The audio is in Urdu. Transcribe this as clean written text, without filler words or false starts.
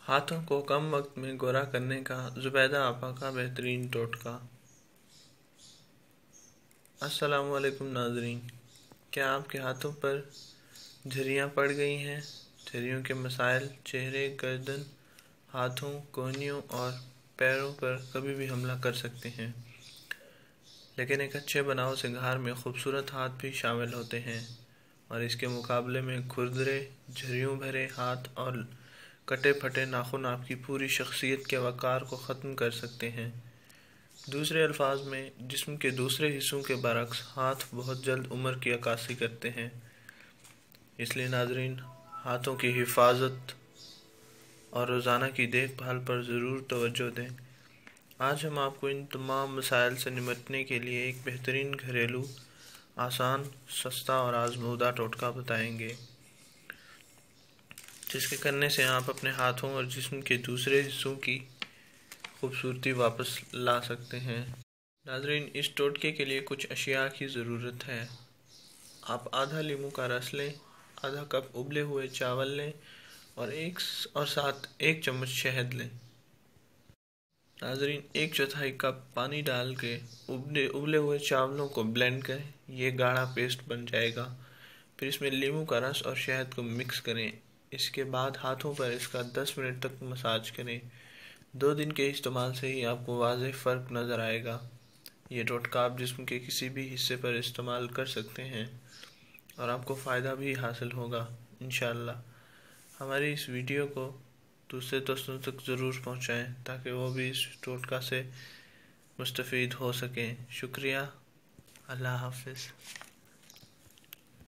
ہاتھوں کو کم وقت میں گورا کرنے کا زبیدہ آپا کا بہترین ٹوٹکا۔ السلام علیکم ناظرین، کیا آپ کے ہاتھوں پر جھریاں پڑ گئی ہیں؟ جھریوں کے مسائل چہرے، گردن، ہاتھوں، کونیوں اور پیروں پر کبھی بھی حملہ کر سکتے ہیں، لیکن ایک اچھے بناؤ سنگھار میں خوبصورت ہاتھ بھی شامل ہوتے ہیں، اور اس کے مقابلے میں کھردرے، جھریوں بھرے ہاتھ اور کٹے پھٹے ناخن آپ کی پوری شخصیت کے وقار کو ختم کر سکتے ہیں۔ دوسرے الفاظ میں، جسم کے دوسرے حصوں کے برعکس ہاتھ بہت جلد عمر کی عکاسی کرتے ہیں۔ اس لیے ناظرین، ہاتھوں کی حفاظت اور روزانہ کی دیکھ بھال پر ضرور توجہ دیں۔ آج ہم آپ کو ان تمام مسائل سے نمٹنے کے لیے ایک بہترین گھریلو، آسان، سستا اور آزمودہ ٹوٹکا بتائیں گے، جس کے کرنے سے آپ اپنے ہاتھوں اور جسم کے دوسرے حصوں کی خوبصورتی واپس لا سکتے ہیں۔ ناظرین، اس ٹوٹکے کے لیے کچھ اشیاء کی ضرورت ہے۔ آپ آدھا لیموں کا رس لیں، آدھا کپ ابلے ہوئے چاول لیں اور ساتھ 1 چمچ شہد لیں۔ ناظرین، 1/4 کپ پانی ڈال کے ابلے ہوئے چاولوں کو بلینڈ کریں، یہ گاڑھا پیسٹ بن جائے گا۔ پھر اس میں لیموں کا رس اور شہد کو مکس کریں۔ اس کے بعد ہاتھوں پر اس کا 10 منٹ تک مساج کریں۔ 2 دن کے استعمال سے ہی آپ کو واضح فرق نظر آئے گا۔ یہ ٹوٹکا آپ جسم کے کسی بھی حصے پر استعمال کر سکتے ہیں اور آپ کو فائدہ بھی حاصل ہوگا انشاءاللہ۔ ہماری اس ویڈیو کو دوسرے دوستوں تک ضرور پہنچائیں تاکہ وہ بھی اس ٹوٹکا سے مستفید ہو سکیں۔ شکریہ، اللہ حافظ۔